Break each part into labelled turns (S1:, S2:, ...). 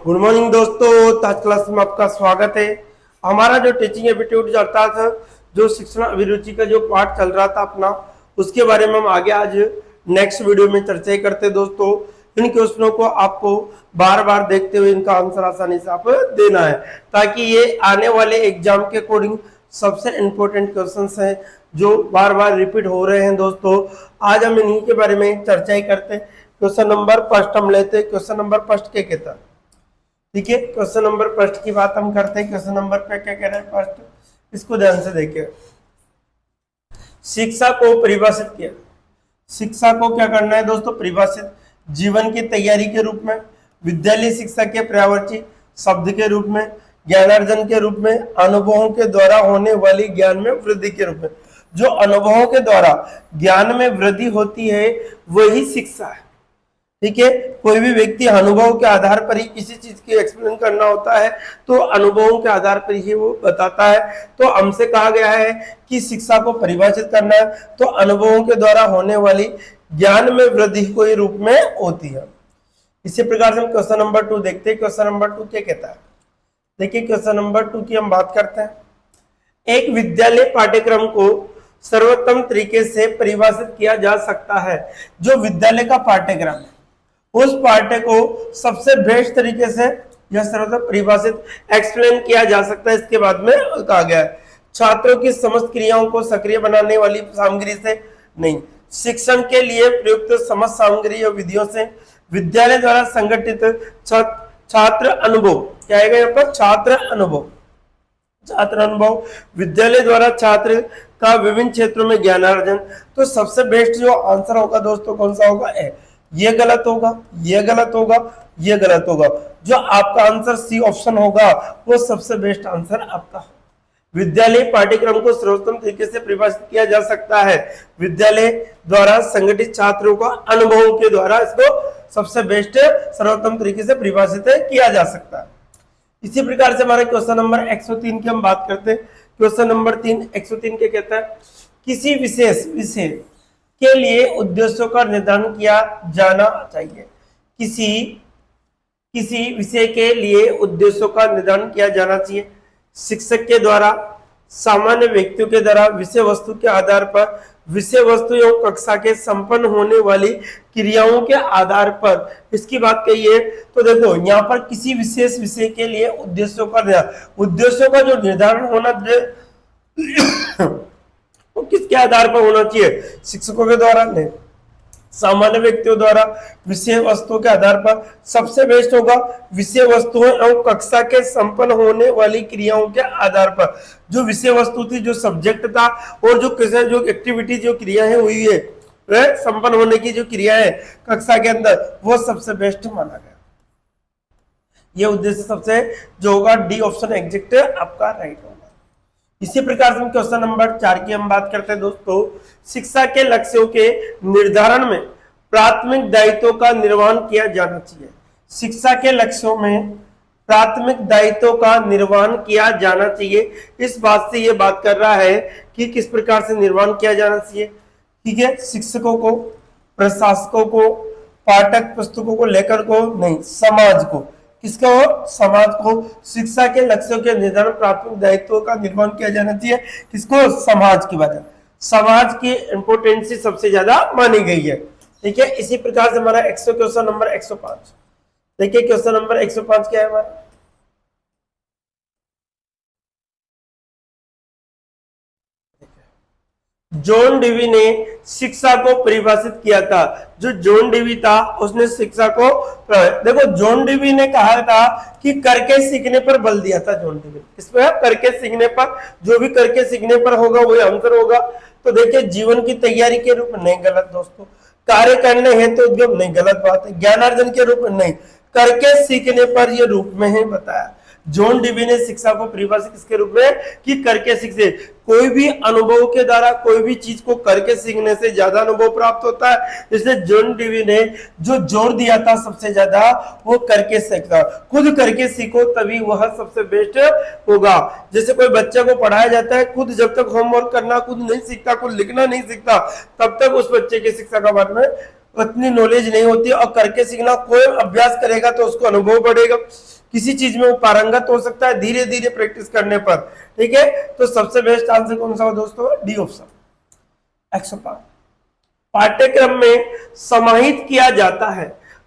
S1: Good morning दोस्तों, आज class में आपका स्वागत है। हमारा जो टीचिंग एप्टीट्यूड चलता था, जो शिक्षण अभिरुचि का जो पार्ट चल रहा था अपना, उसके बारे में हम आगे आज नेक्स्ट वीडियो में चर्चा करते हैं। दोस्तों, इन क्वेश्चनों को आपको बार बार देखते हुए इनका आंसर आसानी से आप देना है, ताकि ये आने वाले एग्जाम के अकॉर्डिंग सबसे इंपॉर्टेंट क्वेश्चंस हैं जो बार बार रिपीट हो रहे हैं। दोस्तों, आज हम इन्हीं के बारे में चर्चा करते हैं। क्वेश्चन नंबर फर्स्ट हम लेते हैं। क्वेश्चन नंबर फर्स्ट क्या कहता है? ठीक है, क्वेश्चन नंबर फर्स्ट की बात हम करते हैं। क्वेश्चन नंबर पे क्या कह रहा है फर्स्ट, इसको ध्यान से देखिए। शिक्षा को परिभाषित किया। शिक्षा को क्या करना है दोस्तों? परिभाषित। जीवन की तैयारी के रूप में, विद्यालय शिक्षा के पर्यायवाची शब्द के रूप में, ज्ञानार्जन के रूप में, अनुभवों के द्वारा होने वाली ज्ञान में वृद्धि के रूप में। जो अनुभवों के द्वारा ज्ञान में वृद्धि होती है वही शिक्षा है। ठीक है, कोई भी व्यक्ति अनुभव के आधार पर ही किसी चीज की एक्सप्लेन करना होता है तो अनुभवों के आधार पर ही वो बताता है। तो हमसे कहा गया है कि शिक्षा को परिभाषित करना है तो अनुभवों के द्वारा होने वाली ज्ञान में वृद्धि कोई रूप में होती है। इसी प्रकार से हम क्वेश्चन नंबर 2 देखते हैं। क्वेश्चन नंबर 2 क्या कहता है? देखिए, क्वेश्चन नंबर 2 की हम बात करते हैं। एक विद्यालय पाठ्यक्रम को सर्वोत्तम तरीके से परिभाषित किया जा सकता है। जो विद्यालय का पाठ्यक्रम है उस पाठ्य को सबसे बेस्ट तरीके से या सर्वोत्तम परिभाषित एक्सप्लेन किया जा सकता है। इसके बाद में कहा गया है छात्रों की समस्त क्रियाओं को सक्रिय बनाने वाली सामग्री से नहीं, शिक्षण के लिए प्रयुक्त समस्त सामग्री और विधियों से, विद्यालय द्वारा संगठित छात्र अनुभव। क्या आएगा यहाँ पर? छात्र अनुभव। छात्र अनुभव, विद्यालय द्वारा छात्र का विभिन्न क्षेत्रों में ज्ञानार्जन। तो सबसे बेस्ट जो आंसर होगा दोस्तों कौन सा होगा? ए। ये गलत होगा, ये गलत होगा, ये गलत होगा। जो आपका आंसर सी ऑप्शन होगा वो सबसे बेस्ट आंसर आपका। विद्यालय पाठ्यक्रम को सर्वोत्तम तरीके से परिभाषित किया जा सकता है विद्यालय द्वारा संगठित छात्रों का अनुभवों के द्वारा। इसको सबसे बेस्ट सर्वोत्तम तरीके से परिभाषित किया जा सकता है। इसी प्रकार से हमारे क्वेश्चन नंबर 103 की हम बात करते हैं। क्वेश्चन नंबर 3 103 क्या कहता है? किसी विशेष विषय के लिए उद्देश्यों का निर्धारण किया जाना चाहिए। किसी विषय के लिए उद्देश्यों का निर्धारण किया जाना चाहिए। शिक्षक के द्वारा, सामान्य व्यक्तियों के द्वारा, विषय वस्तु के आधार पर, विषय वस्तु एवं कक्षा के संपन्न होने वाली क्रियाओं के आधार पर। इसकी बात कही है तो देखो यहाँ पर किसी विशेष विषय के लिए उद्देश्यों का जो निर्धारण होना वो किसके आधार पर होना चाहिए? शिक्षकों के द्वारा नहीं, सामान्य व्यक्तियों द्वारा, विषय वस्तुओं के आधार पर। सबसे बेस्ट होगा विषय वस्तुओं एवं कक्षा के संपन्न होने वाली क्रियाओं के आधार पर। जो विषय वस्तु थी, जो सब्जेक्ट था और जो एक्टिविटी जो क्रियाएं हुई है संपन्न होने की जो क्रिया है कक्षा के अंदर, वो सबसे बेस्ट माना गया। ये उद्देश्य सबसे जो होगा डी ऑप्शन एग्जैक्ट आपका राइट होगा। इसी प्रकार से क्वेश्चन नंबर 4 की हम बात करते हैं दोस्तों। शिक्षा के लक्ष्यों के निर्धारण में प्राथमिक दायित्वों का निर्वहन किया जाना चाहिए। शिक्षा के लक्ष्यों में प्राथमिक दायित्वों का निर्वहन किया जाना चाहिए। इस बात से ये बात कर रहा है कि किस प्रकार से निर्वहन किया जाना चाहिए। ठीक है, शिक्षकों को, प्रशासकों को, पाठक पुस्तकों को लेकर को नहीं, समाज को। किसको? समाज को। शिक्षा के लक्ष्यों के निर्धारण प्राथमिक दायित्वों का निर्वहन किया जाना चाहिए। किसको? समाज की बात है। समाज की इंपोर्टेंसी सबसे ज्यादा मानी गई है। ठीक है, इसी प्रकार से हमारा क्वेश्चन नंबर 105 देखिए। क्वेश्चन नंबर 105 क्या है हमारा? जॉन डीवी ने शिक्षा को परिभाषित किया था। जो जॉन डीवी था उसने शिक्षा को, देखो जॉन डीवी ने कहा था कि करके सीखने पर बल दिया था। जॉन डीवी इस पर करके सीखने पर, जो भी करके सीखने पर होगा वही आंसर होगा। तो देखिए, जीवन की तैयारी के रूप में नहीं, गलत दोस्तों। कार्य करने हैं तो उद्योग नहीं, गलत बात है। ज्ञानार्जन के रूप में नहीं, करके सीखने पर ये रूप में है बताया। जॉन डीवी ने शिक्षा को परिभाषित किसके रूप में? कि करके सीखने। कोई भी अनुभव के द्वारा कोई भी चीज को करके सीखने से ज्यादा अनुभव प्राप्त होता है। इसलिए जॉन डीवी ने जो जोर दिया था सबसे ज्यादा वो करके सीखना। खुद करके सीखो तभी वह सबसे बेस्ट होगा। जैसे कोई बच्चे को पढ़ाया जाता है, खुद जब तक होमवर्क करना खुद नहीं सीखता, खुद लिखना नहीं सीखता, तब तक उस बच्चे की शिक्षा का बारे में उतनी नॉलेज नहीं होती, और करके सीखना, कोई अभ्यास करेगा तो उसको अनुभव बढ़ेगा, किसी चीज में वो पारंगत हो सकता है धीरे धीरे प्रैक्टिस करने पर। ठीक है, तो सबसे बेस्ट आंसर कौन सा हो दोस्तों? D option 105। पाठ्यक्रम में समाहित किया जाता है,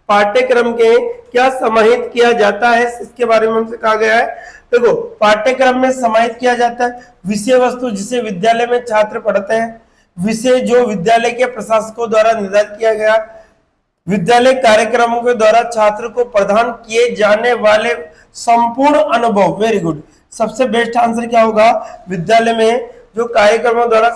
S1: पाठ्यक्रम के क्या समाहित किया जाता है, इसके बारे में हमसे कहा गया है। देखो, पाठ्यक्रम में समाहित किया जाता है विषय वस्तु जिसे विद्यालय में छात्र पढ़ते हैं, विषय जो विद्यालय के प्रशासकों द्वारा निर्धारित किया गया, विद्यालय कार्यक्रमों के द्वारा छात्र को प्रदान किए जाने वाले संपूर्ण अनुभव। वेरी गुड, सबसे बेस्ट आंसर क्या होगा? विद्यालय में जो कार्यक्रमों द्वारा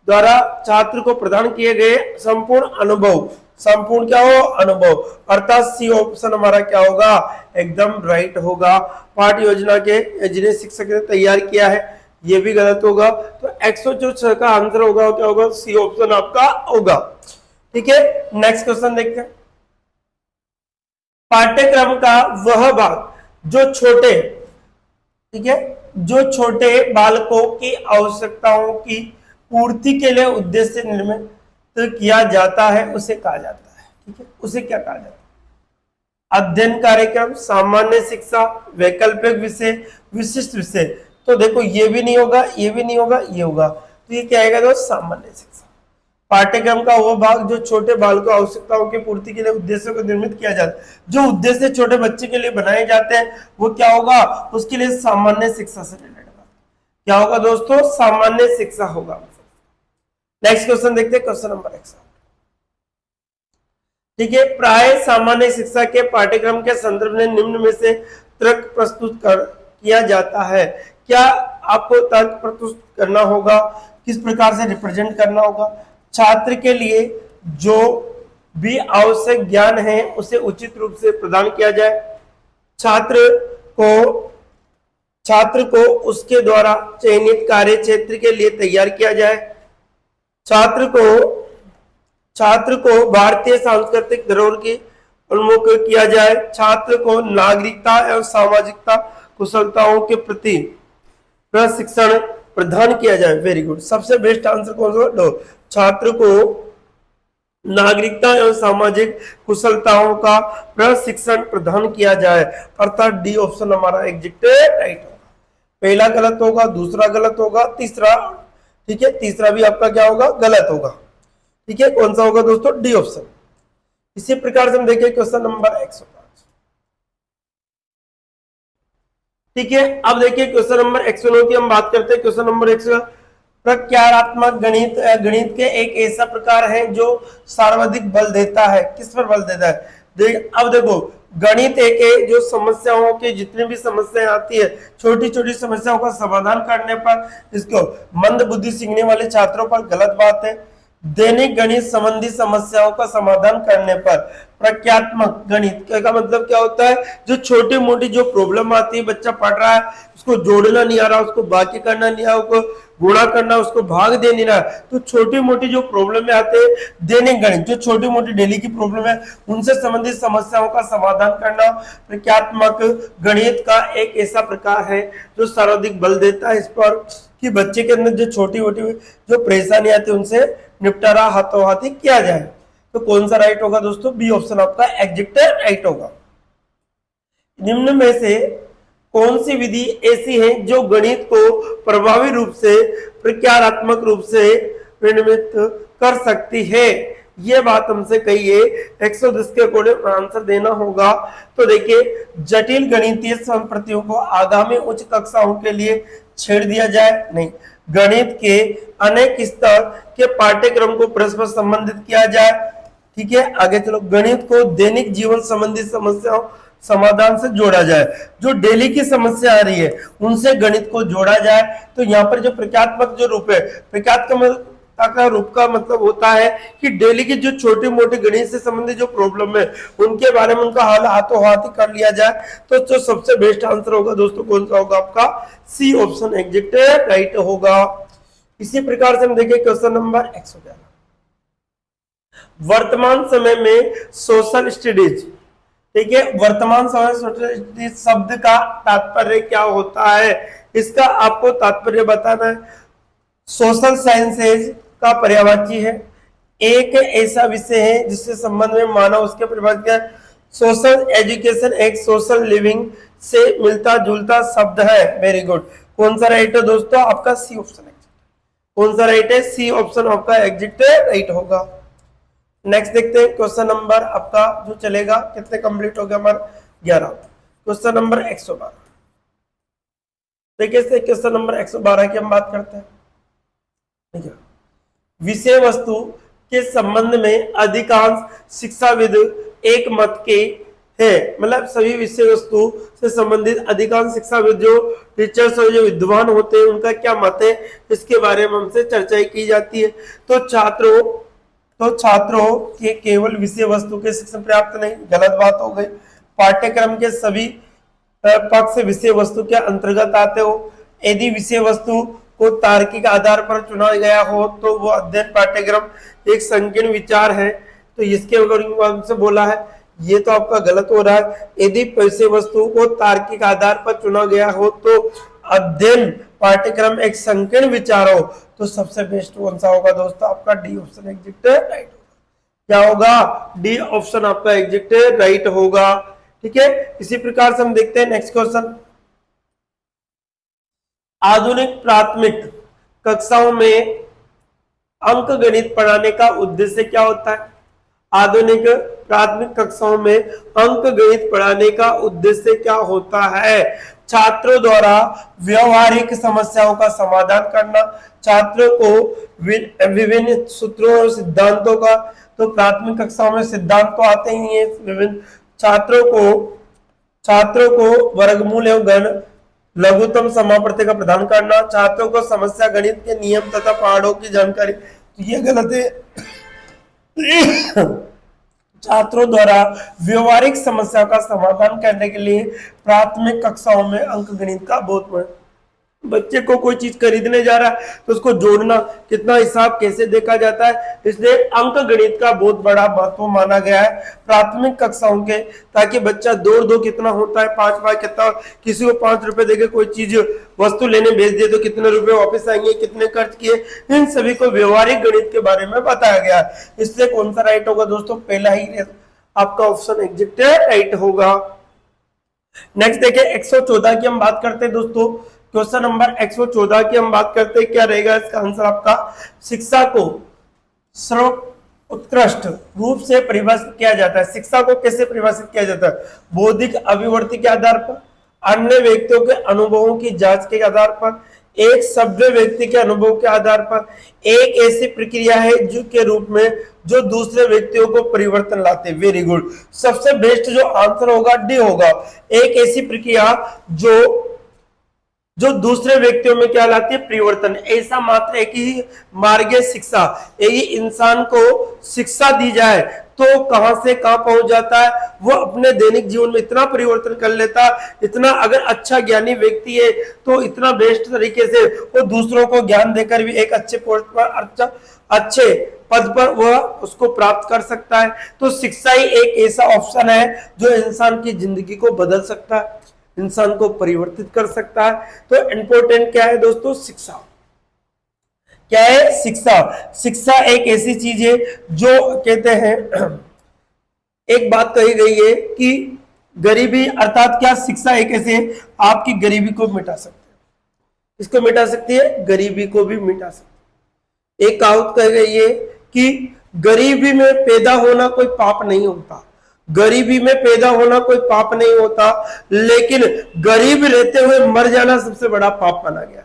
S1: द्वारा छात्र को प्रदान किए गए संपूर्ण अनुभव, संपूर्ण क्या हो? अनुभव, अर्थात सी ऑप्शन हमारा क्या होगा? एकदम राइट होगा। पाठ योजना के जिन्हें शिक्षक ने तैयार किया है ये भी गलत होगा, तो 106 का आंसर होगा क्या होगा? सी ऑप्शन आपका होगा। ठीक है, नेक्स्ट क्वेश्चन देखते हैं। पाठ्यक्रम का वह भाग जो छोटे, ठीक है, जो छोटे बालकों की आवश्यकताओं की पूर्ति के लिए उद्देश्य से निर्मित किया जाता है उसे कहा जाता है। ठीक है, उसे क्या कहा जाता है? अध्ययन कार्यक्रम, सामान्य शिक्षा, वैकल्पिक विषय, विशिष्ट विषय। तो देखो, ये भी नहीं होगा, ये भी नहीं होगा, ये होगा, तो ये क्या आएगा दोस्त? सामान्य शिक्षा। पाठ्यक्रम का वो भाग जो छोटे बालकों आवश्यकताओं की पूर्ति के लिए उद्देश्यों को निर्मित किया जाता है, जो उद्देश्य छोटे बच्चे के लिए बनाए जाते हैं वो क्या होगा? उसके लिए सामान्य शिक्षा से रिलेटेड क्या होगा दोस्तों? सामान्य शिक्षा होगा। नेक्स्ट क्वेश्चन देखते हैं, क्वेश्चन नंबर 100। ठीक है, प्राय सामान्य शिक्षा के पाठ्यक्रम के संदर्भ में निम्न में से तर्क प्रस्तुत किया जाता है। क्या आपको तर्क प्रस्तुत करना होगा? किस प्रकार से रिप्रेजेंट करना होगा? छात्र के लिए जो भी आवश्यक ज्ञान है उसे उचित रूप से प्रदान किया जाए, छात्र को उसके द्वारा चयनित कार्य क्षेत्र के लिए तैयार किया जाए, छात्र को भारतीय सांस्कृतिक धरोहर की उन्मुख किया जाए, छात्र को नागरिकता एवं सामाजिकता कुशलताओं के प्रति प्रशिक्षण प्रदान किया जाए। वेरी गुड, सबसे बेस्ट आंसर कौन सा? छात्र को नागरिकता एवं सामाजिक कुशलताओं का प्रशिक्षण प्रदान किया जाए, अर्थात डी ऑप्शन हमारा एग्जैक्ट राइट होगा। पहला गलत होगा, दूसरा गलत होगा, तीसरा, ठीक है, तीसरा भी आपका क्या होगा? गलत होगा। ठीक है, कौन सा होगा दोस्तों? D option. इसी प्रकार से हम देखें क्वेश्चन नंबर 105। ठीक है, अब देखिए क्वेश्चन नंबर 109 की हम बात करते हैं। क्वेश्चन नंबर 100, प्रक्रियात्मक गणित गणित के एक ऐसा प्रकार है जो सर्वाधिक बल देता है। किस पर बल देता है? अब देखो, गणित एक है जो समस्याओं के जितनी भी समस्याएं आती है, छोटी छोटी समस्याओं का समाधान करने पर, इसको मंद बुद्धि सीखने वाले छात्रों पर गलत बात है। दैनिक गणित संबंधी समस्याओं का समाधान करने पर प्रक्रियात्मक गणित का मतलब क्या होता है? जो छोटी मोटी जो प्रॉब्लम आती है, बच्चा पढ़ रहा है, उसको जोड़ना नहीं आ रहा, उसको बाकी करना नहीं आ रहा, उसको गुणा करना, उसको भाग दे नहीं रहा, तो छोटी मोटी जो प्रॉब्लम आते हैं दैनिक गणित, जो छोटी मोटी डेली की प्रॉब्लम है उनसे संबंधित समस्याओं का समाधान करना प्रक्रियात्मक गणित का एक ऐसा प्रकार है जो सर्वाधिक बल देता है इस पर कि बच्चे के अंदर जो छोटी मोटी जो परेशानी आती है उनसे निपटारा हाथों हाथ ही किया जाए। तो कौन सा राइट होगा दोस्तों? बी ऑप्शन आपका एग्जैक्ट राइट होगा। निम्न में से कौन सी विधि ऐसी है जो गणित को प्रभावी रूप से प्रक्रियात्मक रूप से निर्मित कर सकती है? ये बात हमसे कही है, 110 के अकॉर्डिंग आंसर देना होगा। तो देखिए, जटिल गणितीय संप्रतियों को आगामी उच्च कक्षाओं के लिए छेड़ दिया जाए नहीं, गणित के अनेक स्तर के पाठ्यक्रम को परस्पर संबंधित किया जाए। ठीक है, आगे चलो, गणित को दैनिक जीवन संबंधी समस्याओं समाधान से जोड़ा जाए, जो डेली की समस्या आ रही है उनसे गणित को जोड़ा जाए। तो यहाँ पर जो प्रक्रियात्मक जो रूप है, प्रक्रियात्मक का रूप का मतलब होता है कि डेली की जो छोटी मोटी गणित से संबंधित जो प्रॉब्लम है उनके बारे में उनका हल हाथों हाथ ही कर लिया जाए। तो जो सबसे बेस्ट आंसर होगा दोस्तों कौन सा होगा? आपका सी ऑप्शन एग्जैक्ट राइट होगा। इसी प्रकार से हम देखें क्वेश्चन नंबर 111, वर्तमान समय में सोशल स्टडीज। ठीक है, वर्तमान समय सोशल स्टडीज शब्द का तात्पर्य क्या होता है? इसका आपको तात्पर्य बताना है। सोशल साइंसेज का पर्यायवाची है, एक ऐसा विषय है जिसके संबंध में मानव उसके परिभाषित किया। सोशल एजुकेशन एक सोशल लिविंग से मिलता जुलता शब्द है। Very good. कौन सा राइट है दोस्तों? आपका सी ऑप्शन है। कौन सा राइट है? सी ऑप्शन आपका एग्जिट राइट होगा। नेक्स्ट देखते हैं क्वेश्चन नंबर आपका जो चलेगा, कितने कंप्लीट हो गया हमारा? 11। Question number 112। देखिए क्वेश्चन नंबर 112 की हम बात करते हैं। ठीक है, विषय वस्तु के संबंध में अधिकांश शिक्षाविद एक मत के है। मतलब सभी विषय वस्तु से संबंधित अधिकांश शिक्षाविद जो टीचर्स और जो विद्वान होते हैं उनका क्या मत है, इसके बारे में हमसे चर्चा की जाती है। तो छात्रों के केवल विषय वस्तु के शिक्षण पर्याप्त नहीं, गलत बात हो गई। पाठ्यक्रम के सभी पक्ष विषय वस्तु के अंतर्गत आते हो। यदि विषय वस्तु को तार्किक आधार पर चुना गया हो तो वो अध्ययन पाठ्यक्रम एक संकीर्ण विचार है। तो इसके हमसे बोला है, ये तो आपका गलत हो रहा है। यदि विषय वस्तु को तार्किक आधार पर चुना गया हो तो अध्ययन पाठ्यक्रम एक संकीर्ण विचार हो, तो सबसे बेस्ट कौन सा होगा दोस्तों? आपका डी ऑप्शन एग्जिट राइट होगा। क्या होगा? डी ऑप्शन आपका एग्जिट राइट होगा। ठीक है, इसी प्रकार से हम देखते हैं नेक्स्ट क्वेश्चन। आधुनिक प्राथमिक कक्षाओं में अंक गणित पढ़ाने का उद्देश्य क्या होता है? आधुनिक प्राथमिक कक्षाओं में अंक गणित पढ़ाने का उद्देश्य क्या होता है? छात्रों द्वारा व्यवहारिक समस्याओं का समाधान करना, छात्रों को विभिन्न सूत्रों और सिद्धांतों का, तो प्राथमिक कक्षाओं में सिद्धांत तो आते ही हैं विभिन्न। छात्रों को वर्गमूल एवं घन लघुत्तम समापत्ति का प्रदान करना, छात्रों को समस्या गणित के नियम तथा पहाड़ों की जानकारी, तो ये गलत है। छात्रों द्वारा व्यवहारिक समस्या का समाधान करने के लिए प्राथमिक कक्षाओं में अंक गणित का बहुत बच्चे को कोई चीज खरीदने जा रहा है तो उसको जोड़ना, कितना हिसाब कैसे देखा जाता है, इसलिए अंक गणित का बहुत बड़ा महत्व माना गया है प्राथमिक कक्षाओं के, ताकि बच्चा दो कितना होता है, 5 बार कितना, किसी को 5 रुपए देके कोई चीज वस्तु लेने भेज दिए तो कितने रुपए वापस आएंगे, कितने खर्च किए, इन सभी को व्यवहारिक गणित के बारे में बताया गया है। इसलिए कौन सा राइट होगा दोस्तों? पहला ही आपका ऑप्शन एग्जिट राइट होगा। नेक्स्ट देखिए 114 की हम बात करते हैं दोस्तों। क्वेश्चन नंबर 114 की हम बात करते हैं, क्या रहेगा इसका आंसर आपका? शिक्षा को सर्वोत्कृष्ट रूप से परिभाषित किया जाता है। शिक्षा को कैसे परिभाषित किया जाता है? बौद्धिक अभिवृद्धि के आधार पर, अन्य व्यक्तियों के अनुभवों की जांच के आधार पर, एक सभ्य व्यक्ति के अनुभव के आधार पर, एक ऐसी प्रक्रिया है जो के रूप में जो दूसरे व्यक्तियों को परिवर्तन लाते। Very good. सबसे बेस्ट जो आंसर होगा डी होगा, एक ऐसी प्रक्रिया जो दूसरे व्यक्तियों में क्या लाती है? परिवर्तन। ऐसा मात्र एक ही मार्ग है शिक्षा। यदि इंसान को शिक्षा दी जाए तो कहां से कहां पहुंच जाता है, वो अपने दैनिक जीवन में इतना परिवर्तन कर लेता, इतना अगर अच्छा ज्ञानी व्यक्ति है तो इतना बेस्ट तरीके से वो दूसरों को ज्ञान देकर भी एक अच्छे पोस्ट पर, अच्छे पद पर वह उसको प्राप्त कर सकता है। तो शिक्षा ही एक ऐसा ऑप्शन है जो इंसान की जिंदगी को बदल सकता है, इंसान को परिवर्तित कर सकता है। तो इंपॉर्टेंट क्या है दोस्तों? शिक्षा। क्या है? शिक्षा। शिक्षा एक ऐसी चीज है जो कहते हैं, एक बात कही गई है कि गरीबी अर्थात क्या? शिक्षा एक ऐसे आपकी गरीबी को मिटा सकती है। इसको मिटा सकती है, गरीबी को भी मिटा सकती है। एक कहावत कही गई है कि गरीबी में पैदा होना कोई पाप नहीं होता, गरीबी में पैदा होना कोई पाप नहीं होता, लेकिन गरीब रहते हुए मर जाना सबसे बड़ा पाप माना गया।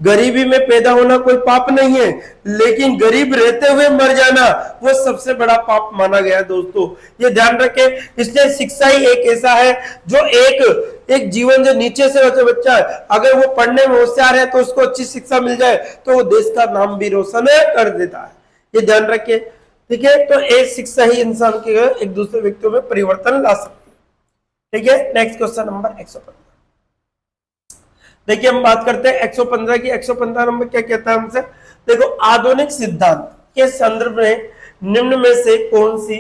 S1: गरीबी में पैदा होना कोई पाप नहीं है, लेकिन गरीब रहते हुए मर जाना वो सबसे बड़ा पाप माना गया है दोस्तों, ये ध्यान रखें। इसलिए शिक्षा ही एक ऐसा है जो एक जीवन जो नीचे से बच्चा है, अगर वो पढ़ने में होशियार है तो उसको अच्छी शिक्षा मिल जाए तो वो देश का नाम भी रोशन कर देता है, ये ध्यान रखें। ठीक है, तो एक शिक्षा ही इंसान के एक दूसरे व्यक्तियों में परिवर्तन ला सकती है। ठीक है, नेक्स्ट क्वेश्चन नंबर 115। देखिए हम बात करते हैं 115 की। 115 नंबर क्या कहता है हमसे? देखो, आधुनिक सिद्धांत के संदर्भ में निम्न में से कौन सी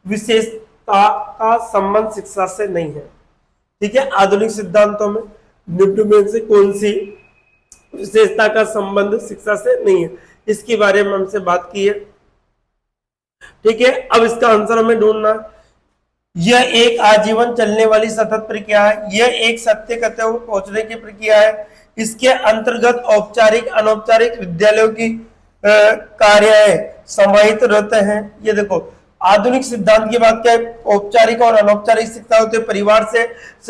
S1: विशेषता का संबंध शिक्षा से नहीं है? ठीक है, आधुनिक सिद्धांतों में निम्न में से कौन सी विशेषता का संबंध शिक्षा से नहीं है, इसके बारे में हमसे बात की है। ठीक है, अब इसका आंसर हमें ढूंढना है। यह एक आजीवन चलने वाली सतत प्रक्रिया है, यह एक सत्य कथ्य को पहुंचने की प्रक्रिया है। इसके अंतर्गत औपचारिक अनौपचारिक विद्यालयों की कार्य समाहित रहते हैं। ये देखो, आधुनिक सिद्धांत की बात क्या है, औपचारिक और अनौपचारिक शिक्षा होते परिवार से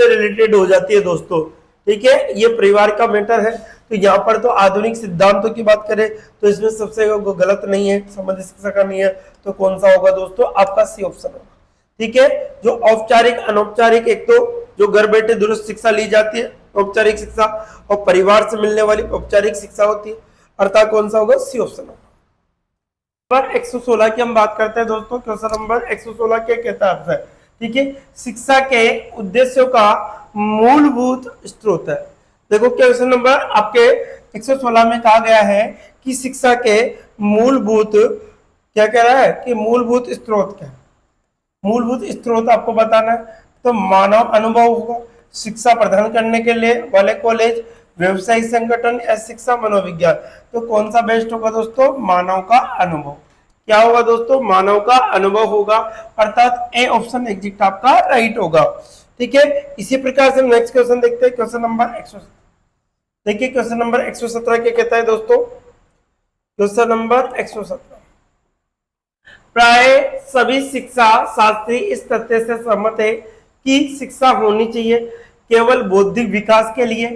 S1: रिलेटेड हो जाती है दोस्तों। ठीक है, ये परिवार का मैटर है। तो यहाँ पर तो आधुनिक सिद्धांतों की बात करें तो इसमें सबसे गलत नहीं है, संबंधित शिक्षा का नहीं है, तो कौन सा होगा दोस्तों, आपका सी ऑप्शन होगा। ठीक है, जो औपचारिक अनौपचारिक, एक तो जो घर बैठे दूरस्थ शिक्षा ली जाती है औपचारिक शिक्षा, और परिवार से मिलने वाली औपचारिक शिक्षा होती है, अर्थात कौन सा होगा, सी ऑप्शन होगा। नंबर 116 की हम बात करते हैं दोस्तों। क्वेश्चन नंबर 116 क्या कहता है आपसे, ठीक है, शिक्षा के उद्देश्यों का मूलभूत स्रोत है। देखो क्वेश्चन नंबर आपके 116 में कहा गया है कि शिक्षा के मूलभूत, क्या कह रहा है कि मूलभूत स्रोत क्या है, मूलभूत स्रोत आपको बताना है। तो मानव अनुभव होगा, शिक्षा प्रदान करने के लिए वाले कॉलेज, व्यवसायिक संगठन या शिक्षा मनोविज्ञान। तो कौन सा बेस्ट होगा दोस्तों, मानव का अनुभव। क्या होगा दोस्तों, मानव का अनुभव होगा, अर्थात ए ऑप्शन एग्जिट आपका राइट होगा। ठीक है, इसी प्रकार से नेक्स्ट क्वेश्चन देखते हैं, क्वेश्चन नंबर 117। देखिए क्वेश्चन नंबर 117 क्या कहता है दोस्तों, क्वेश्चन नंबर 117, प्राय सभी शिक्षा शास्त्री इस तथ्य से सहमत है कि शिक्षा होनी चाहिए केवल बौद्धिक विकास के लिए,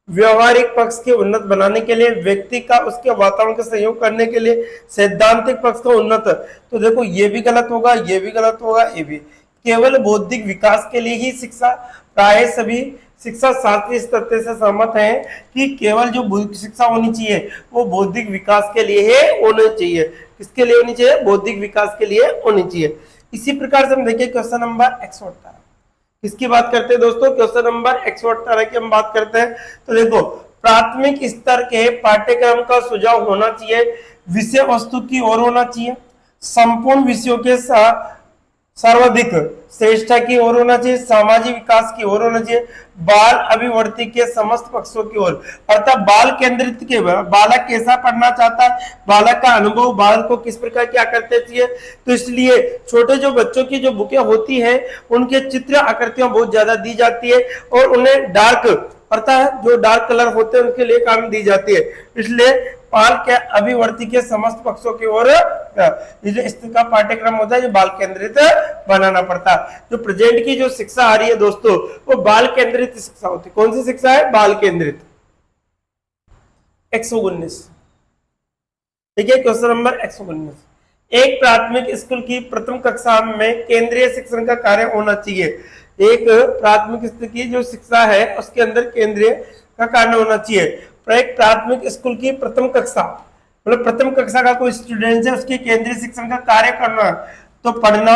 S1: व्यवहारिक पक्ष के उन्नत बनाने के लिए, व्यक्ति का उसके वातावरण का सहयोग करने के लिए, सैद्धांतिक पक्ष का उन्नत। तो देखो ये भी गलत होगा, ये भी गलत होगा, ये भी। केवल बौद्धिक विकास के लिए ही शिक्षा, प्राय सभी शिक्षा शास्त्री इस तथ्य से सहमत हैं कि केवल जो शिक्षा होनी चाहिए वो बौद्धिक विकास के लिए ही होनी चाहिए। किसके लिए होनी चाहिए, बौद्धिक विकास के लिए होनी चाहिए। इसी प्रकार से हम देखिए क्वेश्चन नंबर 118, किसकी बात करते हैं दोस्तों, क्वेश्चन नंबर 118 की हम बात करते हैं। तो देखो, प्राथमिक स्तर के पाठ्यक्रम का सुझाव होना चाहिए, विषय वस्तु की ओर होना चाहिए, संपूर्ण विषयों के साथ सर्वाधिक श्रेष्ठता की ओर होना चाहिए, सामाजिक विकास की ओर होना चाहिए, बाल अभिवर्ती के समस्त पक्षों की ओर, अर्थात बाल केंद्रित के, बालक कैसा पढ़ना चाहता है, बालक का अनुभव, बालक को किस प्रकार क्या करते चाहिए। तो इसलिए छोटे जो बच्चों की जो बुकें होती है उनके चित्र आकृतियां बहुत ज्यादा दी जाती है और उन्हें डार्क, अर्थात जो डार्क कलर होते हैं उनके लिए काम दी जाती है। इसलिए बाल के अभिवर्ती के समस्त पक्षों की ओर इसका पाठ्यक्रम होता है जो बाल केंद्रित बनाना पड़ता है। जो प्रेजेंट की जो शिक्षा आ रही है दोस्तों वो बाल केंद्रित शिक्षा होती है। कौन सी शिक्षा है, बाल केंद्रित। 119, ठीक है, क्वेश्चन नंबर 119, एक प्राथमिक स्कूल की प्रथम कक्षा में केंद्रीय शिक्षण का कार्य होना चाहिए। एक प्राथमिक स्तर की जो शिक्षा है उसके अंदर केंद्रीय का कार्य होना चाहिए। एक प्राथमिक स्कूल की प्रथम कक्षा, मतलब प्रथम कक्षा का कोई स्टूडेंट है उसके केंद्रीय शिक्षण का कार्य करना, तो पढ़ना,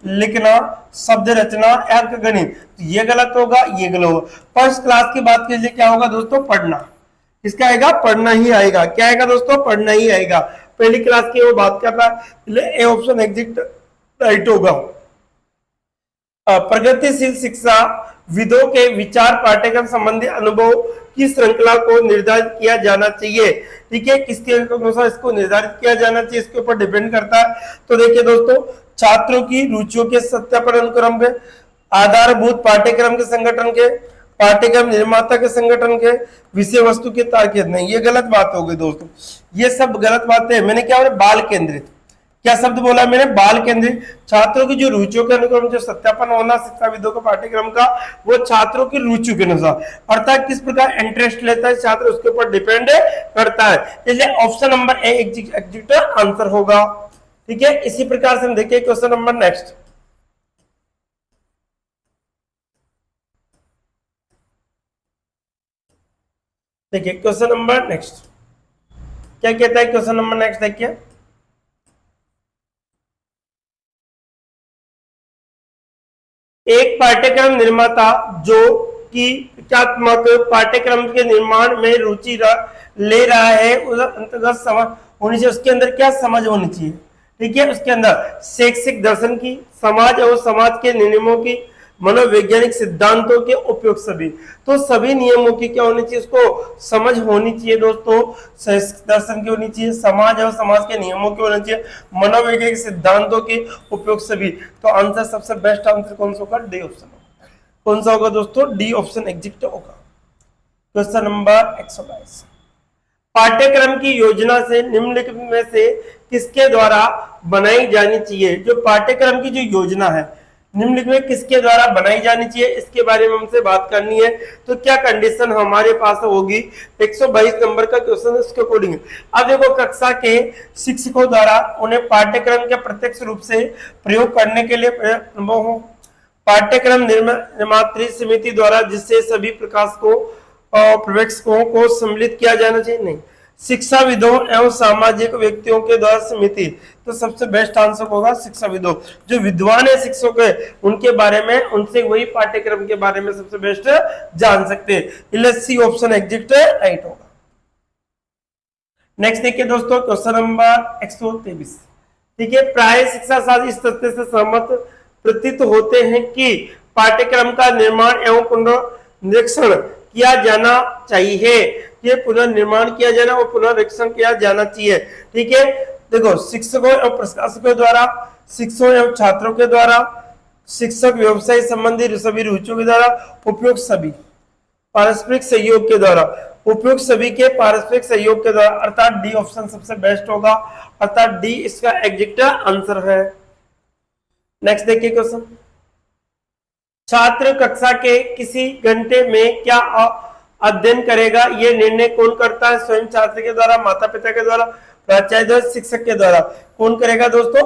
S1: लिखना, शब्द रचना, अंक गणित। तो ये गलत होगा, ये गलत होगा। फर्स्ट क्लास की बात कीजिए, क्या होगा दोस्तों, पढ़ना। इसका आएगा, पढ़ना ही आएगा। क्या आएगा दोस्तों, पढ़ना ही आएगा। पहली क्लास की वो बात कर रहा है, ए ऑप्शन एग्जिट राइट होगा। प्रगतिशील शिक्षा विदों के विचार पाठ्यक्रम संबंधी अनुभव की श्रृंखला को निर्धारित किया जाना चाहिए। ठीक है, किसके अनुसार इसको निर्धारित किया जाना चाहिए, इसके ऊपर डिपेंड करता है। तो देखिए दोस्तों, छात्रों की रुचियों के सत्यापन अनुक्रम के, आधारभूत पाठ्यक्रम के संगठन के, पाठ्यक्रम निर्माता के संगठन के, विषय वस्तु के तार्किक नहीं। ये गलत बात हो गई दोस्तों, ये सब गलत बातें। मैंने क्या बोला, बाल केंद्रित। क्या शब्द बोला मैंने, बाल केंद्रित। छात्रों की जो रुचियों के अनुक्रम जो सत्यापन होना शिक्षाविदों के पाठ्यक्रम का, वो छात्रों की रुचि के अनुसार, अर्थात किस प्रकार इंटरेस्ट लेता है छात्र उसके ऊपर डिपेंड करता है। इसलिए option number A exit answer होगा। ठीक है, इसी प्रकार से हम देखिए क्वेश्चन नंबर नेक्स्ट। देखिए क्वेश्चन नंबर नेक्स्ट क्या कहता है, क्वेश्चन नंबर नेक्स्ट देखिए, एक पाठ्यक्रम निर्माता जो कि शिक्षात्मक पाठ्यक्रम के निर्माण में रुचि ले रहा है उस अंतर्गत समझ होनी चाहिए। उसके अंदर क्या समझ होनी चाहिए, ठीक है, उसके अंदर शैक्षिक दर्शन की, समाज और समाज के नियमों की, मनोवैज्ञानिक सिद्धांतों के उपयोग सभी। तो सभी नियमों की क्या होनी चाहिए, इसको समझ होनी चाहिए दोस्तों, दर्शन की होनी चाहिए, समाज और समाज के नियमों की होनी चाहिए, मनोवैज्ञानिक सिद्धांतों के उपयोग सभी। तो आंसर सबसे बेस्ट आंसर कौन सा होगा, डी ऑप्शन। कौन सा होगा दोस्तों, डी ऑप्शन एग्जिट होगा। क्वेश्चन नंबर 122, पाठ्यक्रम की योजना से निम्नलिखित में से किसके द्वारा बनाई जानी चाहिए। जो पाठ्यक्रम की जो योजना है निम्नलिखित में किसके द्वारा बनाई जानी चाहिए, इसके बारे में हमसे बात करनी है। तो क्या कंडीशन हमारे पास होगी, 122 नंबर का क्वेश्चन इसके अकॉर्डिंग। अब देखो, कक्षा के शिक्षकों द्वारा उन्हें पाठ्यक्रम के प्रत्यक्ष रूप से प्रयोग करने के लिए पाठ्यक्रम निर्मात्री समिति द्वारा, जिससे सभी प्रकाशकों और प्रवेशकों को सम्मिलित किया जाना चाहिए, नहीं, शिक्षाविदों एवं सामाजिक व्यक्तियों के द्वारा समिति। तो सबसे बेस्ट आंसर होगा शिक्षाविदों, जो विद्वान है शिक्षक है उनके बारे में, उनसे वही पाठ्यक्रम के बारे में सबसे बेस्ट जान सकते हैं। सी ऑप्शन एग्जिट राइट होगा। नेक्स्ट देखिए दोस्तों, क्वेश्चन नंबर 123। ठीक है, प्राय शिक्षा शास्त्री इस तथ्य से सहमत प्रतीत होते हैं कि पाठ्यक्रम का निर्माण एवं पुनर्निरीक्षण किया जाना चाहिए। ये पुनर्निर्माण किया जाना और पुनर्निरीक्षण किया जाना चाहिए। ठीक है, देखो, शिक्षकों एवं प्रशासकों द्वारा, शिक्षकों एवं छात्रों के द्वारा, शिक्षक व्यवसाय संबंधी सभी रुचियों के द्वारा, उपयोग सभी, पारस्परिक सहयोग के द्वारा, उपयोग सभी के पारस्परिक सहयोग के द्वारा, अर्थात डी ऑप्शन सबसे बेस्ट होगा, अर्थात डी इसका एग्जैक्ट आंसर है। नेक्स्ट देखिए क्वेश्चन, छात्र कक्षा के किसी घंटे में क्या अध्ययन करेगा, यह निर्णय कौन करता है, स्वयं छात्र के द्वारा, माता पिता के द्वारा, प्राचार्य द्वारा, शिक्षक के द्वारा। कौन करेगा दोस्तों,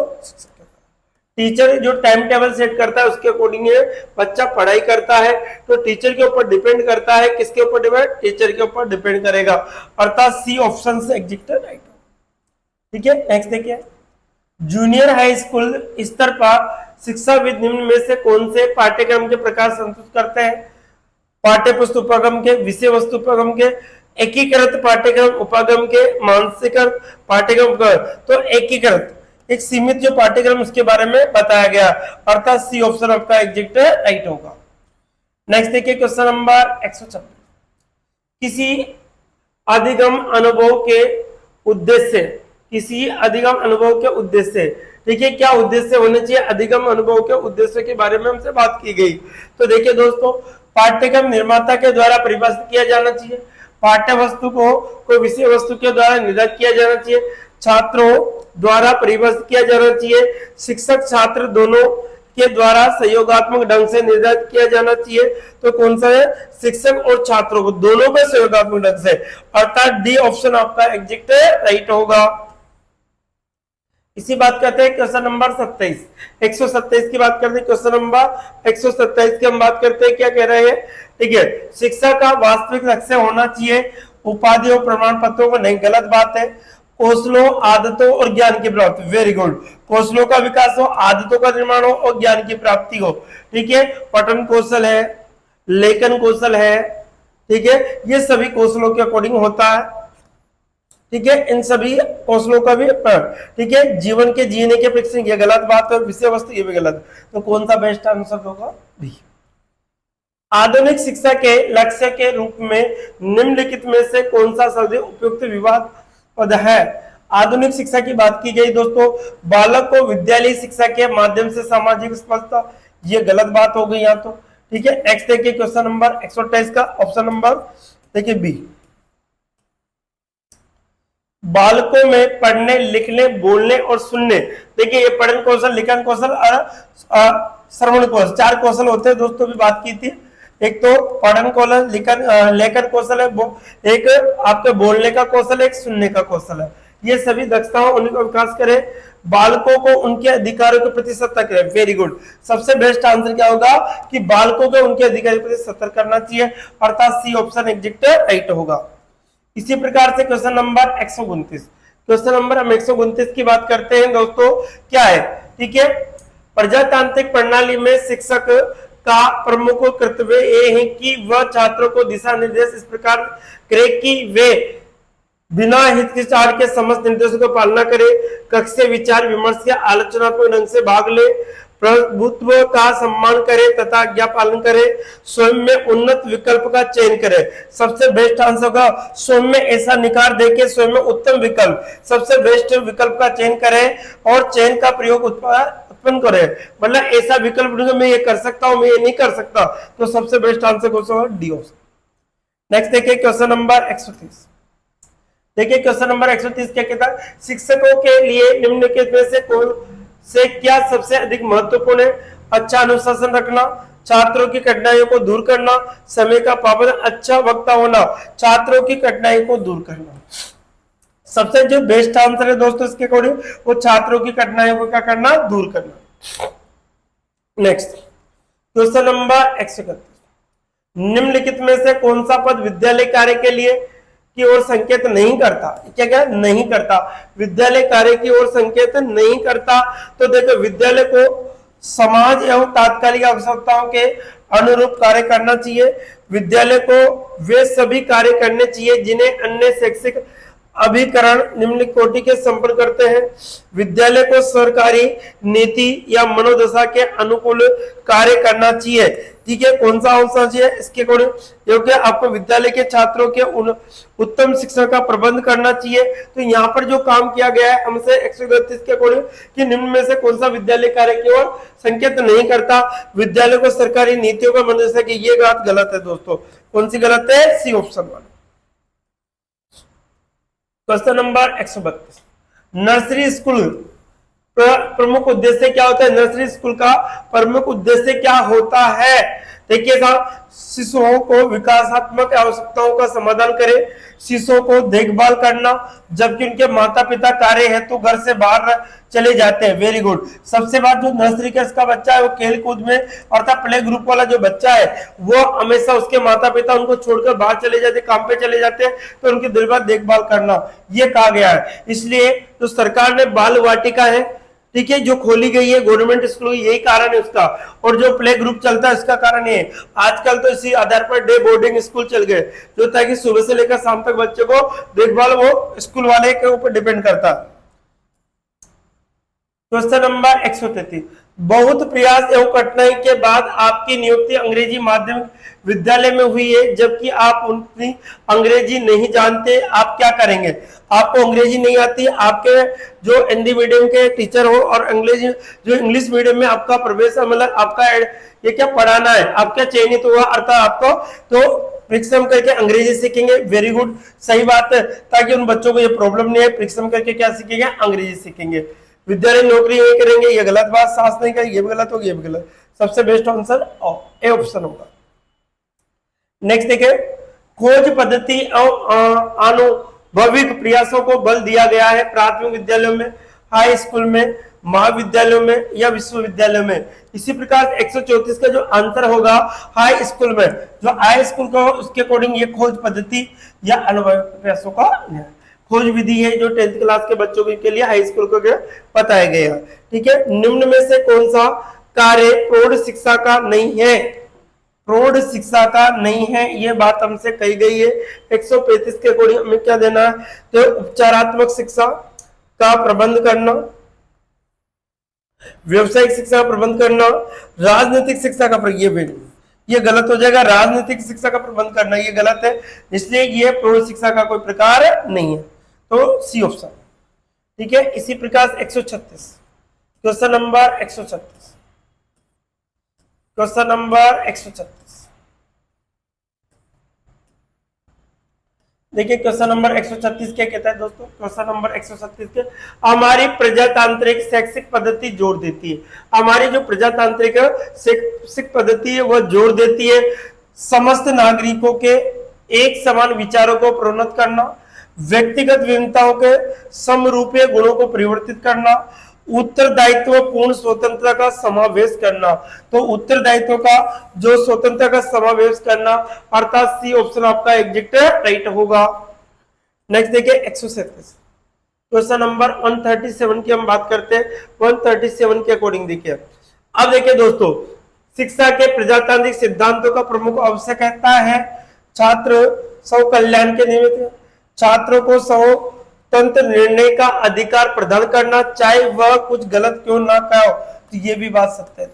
S1: टीचर जो टाइम टेबल सेट करता है उसके अकॉर्डिंग बच्चा पढ़ाई करता है। तो टीचर के ऊपर डिपेंड करता है, किसके ऊपर डिपेंड, टीचर के ऊपर डिपेंड करेगा, अर्थात सी ऑप्शन से एग्जिट राइट। ठीक है, नेक्स्ट देखिए, जूनियर हाई स्कूल स्तर पर शिक्षाविद निम्न में से कौन से पाठ्यक्रम के प्रकार संतुष्ट करते हैं, पाठ्य पुस्तक उपागम के, विषय वस्तु उपागम के, एकीकृत पाठ्यक्रम उपागम के, मानसिक पाठ्यक्रम। तो एकीकृत, एक सीमित जो पाठ्यक्रम उसके बारे में बताया गया, अर्थात सी ऑप्शन आपका एग्जैक्ट राइट होगा। नेक्स्ट देखिए क्वेश्चन नंबर 126, किसी अधिगम अनुभव के उद्देश्य, किसी अधिगम अनुभव के उद्देश्य। देखिए, क्या उद्देश्य होने चाहिए, अधिगम अनुभव के उद्देश्य के बारे में हमसे बात की गई। तो देखिए दोस्तों, पाठ्यक्रम निर्माता के द्वारा परिभाषित किया जाना चाहिए, पाठ्य वस्तु को कोई विषय वस्तु के द्वारा निर्धारित किया जाना चाहिए, छात्रों द्वारा परिभाषित किया जाना चाहिए, शिक्षक छात्र दोनों के द्वारा सहयोगात्मक ढंग से निर्धारित किया जाना चाहिए। तो कौन सा है, शिक्षक और छात्रों को दोनों के सहयोगात्मक ढंग से, अर्थात डी ऑप्शन आपका एग्जैक्ट राइट होगा। इसी बात करते हैं क्वेश्चन नंबर 27, 127 की बात करते हैं। क्वेश्चन नंबर 127 की हम बात करते हैं, क्या कह रहे हैं, ठीक है, शिक्षा का वास्तविक लक्ष्य होना चाहिए उपाधि और प्रमाण पत्रों को, नहीं, गलत बात है, कौशलों, आदतों और ज्ञान की प्राप्ति। वेरी गुड, कौशलों का विकास हो, आदतों का निर्माण हो और ज्ञान की प्राप्ति हो। ठीक है, पठन कौशल है, लेखन कौशल है, ठीक है, ये सभी कौशलों के अकॉर्डिंग होता है। ठीक है, इन सभी कौशलों का भी, ठीक है, जीवन के जीने के परीक्षण, ये गलत बात है, विषय वस्तु ये भी गलत। तो कौन सा बेस्ट आंसर होगा, बी। आधुनिक शिक्षा के लक्ष्य के रूप में निम्नलिखित में से कौन सा शब्द उपयुक्त विवाद पद है। आधुनिक शिक्षा की बात की गई दोस्तों, बालक को विद्यालय शिक्षा के माध्यम से सामाजिक स्पष्टता, ये गलत बात हो गई यहाँ तो। ठीक है, नेक्स्ट देखिए क्वेश्चन नंबर 128 का ऑप्शन नंबर देखिए बी, बालकों में पढ़ने, लिखने, बोलने और सुनने। देखिए, ये पठन कौशल, लिखन कौशल और श्रवण कौशल, 4 कौशल होते हैं दोस्तों, भी बात की थी। एक तो पठन कौशल, लेखन कौशल है, एक आपके बोलने का कौशल है, एक सुनने का कौशल है। ये सभी दक्षताओं उनका विकास करे, बालकों को उनके अधिकारों के प्रति सतर्क रहे। वेरी गुड, सबसे बेस्ट आंसर क्या होगा कि बालकों को उनके अधिकारों के प्रति सतर्क करना चाहिए, अर्थात सी ऑप्शन एग्जैक्ट राइट होगा। इसी प्रकार से क्वेश्चन नंबर 129, क्वेश्चन नंबर हम 129 की बात करते हैं दोस्तों, क्या है, ठीक है, प्रजातांत्रिक प्रणाली में शिक्षक का प्रमुख कर्तव्य ये है कि वह छात्रों को दिशा निर्देश इस प्रकार करे कि वे बिना हिचकिचाहट के समस्त निर्देशों को पालना करे, कक्षा विचार विमर्श या आलोचनात्मक ढंग से भाग ले, प्रभुत्व का सम्मान करे तथा आज्ञा पालन करे, स्वयं में उन्नत विकल्प का चयन करे। सबसे बेस्ट आंसर का स्वयं में ऐसा निखार देके स्वयं में उत्तम विकल्प, सबसे बेस्ट विकल्प का चयन करे और चयन का प्रयोग उत्पन्न करे। मतलब ऐसा विकल्प ढूंढे, मैं ये कर सकता हूं, मैं ये नहीं कर सकता, तो सबसे बेस्ट आंसर कौन सा होगा? D option. नेक्स्ट देखिए क्वेश्चन नंबर 130। देखिए क्वेश्चन नंबर 130 क्या कहता है? शिक्षकों के लिए निम्नलिखित में से कौन से क्या सबसे अधिक महत्वपूर्ण है? अच्छा अनुशासन रखना, छात्रों की कठिनाइयों को दूर करना, समय का पाबंद, अच्छा वक्ता होना, छात्रों की कठिनाइयों को दूर करना। सबसे जो बेस्ट आंसर है दोस्तों इसके अकॉर्डिंग, वो छात्रों की कठिनाइयों को क्या करना? दूर करना। Next question number 131। निम्नलिखित में से कौन सा पद विद्यालय कार्य के लिए की ओर संकेत नहीं करता? क्या क्या नहीं करता? विद्यालय कार्य की ओर संकेत नहीं करता। तो देखो, विद्यालय को समाज एवं तात्कालिक आवश्यकताओं के अनुरूप कार्य करना चाहिए। विद्यालय को वे सभी कार्य करने चाहिए जिन्हें अन्य शैक्षिक अभिकरण निम्न कोटि के संपन्न करते हैं। विद्यालय को सरकारी नीति या मनोदशा के अनुकूल कार्य करना चाहिए। ठीक है, कौन सा होना चाहिए इसके अकॉर्डिंग? क्योंकि आपको विद्यालय के छात्रों के उत्तम शिक्षा का प्रबंध करना चाहिए। तो यहाँ पर जो काम किया गया है हमसे 131 के अकॉर्डिंग कि निम्न में से कौन सा विद्यालय कार्य की ओर संकेत नहीं करता? विद्यालय को सरकारी नीतियों का मनोदशा की, ये बात गलत है दोस्तों। कौन सी गलत है? सी ऑप्शन वाला। Question number 132। नर्सरी स्कूल प्रमुख उद्देश्य क्या होता है? नर्सरी स्कूल का प्रमुख उद्देश्य क्या होता है? देखिएगा, शिशुओं को विकासात्मक आवश्यकताओं का समाधान करे, शिशुओं को देखभाल करना जबकि उनके माता पिता कार्य हेतु घर से बाहर चले जाते हैं। Very good. सबसे बात, जो नर्सरी क्लास का बच्चा है वो खेल कूद में, अर्थात प्ले ग्रुप वाला जो बच्चा है वो हमेशा उसके माता पिता उनको छोड़कर बाहर चले जाते, काम पे चले जाते हैं, तो उनकी दिल भर देखभाल करना ये कहा गया है। इसलिए जो सरकार ने बाल वाटिका है, ठीक है, जो खोली गई है गवर्नमेंट स्कूल, यही कारण है उसका। और जो प्ले ग्रुप चलता है उसका कारण ये। आजकल तो इसी आधार पर डे बोर्डिंग स्कूल चल गए, जो ताकि सुबह से लेकर शाम तक बच्चे को देखभाल वो स्कूल वाले के ऊपर डिपेंड करता। Question number 133। बहुत प्रयास एवं कठिनाई के बाद आपकी नियुक्ति अंग्रेजी माध्यमिक विद्यालय में हुई है, जबकि आप उनकी अंग्रेजी नहीं जानते, आप क्या करेंगे? आपको अंग्रेजी नहीं आती, आपके जो हिंदी मीडियम के टीचर हो और अंग्रेजी जो इंग्लिश मीडियम में आपका प्रवेश, मतलब आपका ये क्या पढ़ाना है, आपका चयनित हुआ, अर्थात आपको तो परिश्रम करके अंग्रेजी सीखेंगे। वेरी गुड, सही बात है, ताकि उन बच्चों को ये प्रॉब्लम नहीं है। परिश्रम करके क्या सीखेंगे? अंग्रेजी सीखेंगे। विद्यालय नौकरी नहीं करेंगे, ये गलत बात, सास नहीं करेंगे, ये भी गलत होगी, ये भी गलत। सबसे बेस्ट आंसर ए ऑप्शन होगा। नेक्स्ट देखिए, खोज पद्धति आनुभविक प्रयासों को बल दिया गया है प्राथमिक विद्यालयों में, हाई स्कूल में, महाविद्यालयों में या विश्वविद्यालयों में। इसी प्रकार 134 का जो आंसर होगा हाई स्कूल में। जो हाई स्कूल को उसके अकॉर्डिंग ये खोज पद्धति या अनुभविक प्रयासों का खोज विधि है जो 10th क्लास के बच्चों के लिए हाई स्कूल को बताया गया। ठीक है, निम्न में से कौन सा कार्य प्रौढ़ शिक्षा का नहीं है? प्रौढ़ शिक्षा का नहीं है, ये बात हमसे कही गई है। 135 के अकॉर्डिंग हमें क्या देना है? तो उपचारात्मक शिक्षा का प्रबंध करना, व्यवसायिक शिक्षा का प्रबंध करना, राजनीतिक शिक्षा का, ये गलत हो जाएगा। राजनीतिक शिक्षा का प्रबंध करना ये गलत है, इसलिए ये प्रौढ़ शिक्षा का कोई प्रकार नहीं है, तो सी ऑप्शन। ठीक है, इसी प्रकार 136 क्वेश्चन नंबर 136 क्वेश्चन नंबर 136 देखिए, क्वेश्चन नंबर 136 क्या कहता है दोस्तों? क्वेश्चन नंबर 136 के हमारी प्रजातांत्रिक शैक्षिक पद्धति जोर देती है। हमारी जो प्रजातांत्रिक शैक्षिक पद्धति है वह जोर देती है समस्त नागरिकों के एक समान विचारों को प्रोन्नत करना, व्यक्तिगत विभिन्नताओं के समरूपीय गुणों को परिवर्तित करना, उत्तरदायित्व पूर्ण स्वतंत्रता का समावेश करना। तो उत्तरदायित्व का जो स्वतंत्रता का समावेश करना, अर्थात सी ऑप्शन आपका एग्जैक्ट राइट होगा। नेक्स्ट देखिए 137 क्वेश्चन नंबर 137 की हम बात करते हैं। 137 के अकॉर्डिंग देखिए, अब देखिए दोस्तों, शिक्षा के प्रजातांत्रिक सिद्धांतों का प्रमुख अवश्य कहता है छात्र स्व कल्याण के निमित्त छात्रों को स्वतंत्र निर्णय का अधिकार प्रदान करना, चाहे वह कुछ गलत क्यों ना कहो। तो ये भी बात सत्य है।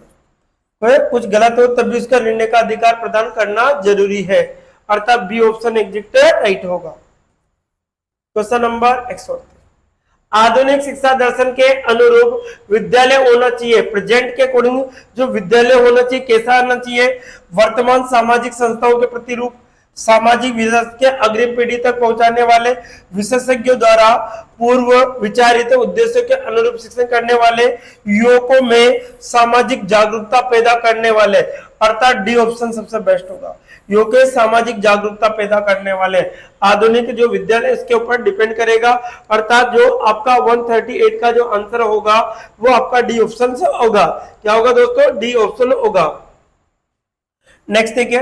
S1: तो कुछ गलत हो तब भी उसका निर्णय का अधिकार प्रदान करना जरूरी है, अर्थात बी ऑप्शन एग्जैक्ट राइट होगा। क्वेश्चन नंबर 138, आधुनिक शिक्षा दर्शन के अनुरूप विद्यालय होना चाहिए। प्रेजेंट के अकॉर्डिंग जो विद्यालय होना चाहिए कैसा होना चाहिए? वर्तमान सामाजिक संस्थाओं के प्रतिरूप, सामाजिक विरासत के अग्रिम पीढ़ी तक पहुंचाने वाले, विशेषज्ञों द्वारा पूर्व विचारित उद्देश्यों के अनुरूप शिक्षण करने वाले, युवकों में सामाजिक जागरूकता पैदा करने वाले, अर्थात डी ऑप्शन सबसे बेस्ट होगा। युवकों में सामाजिक जागरूकता पैदा करने वाले आधुनिक जो विद्यालय इसके ऊपर डिपेंड करेगा, अर्थात जो आपका 138 का जो आंसर होगा वो आपका डी ऑप्शन से होगा। क्या होगा दोस्तों? डी ऑप्शन होगा। नेक्स्ट देखिए,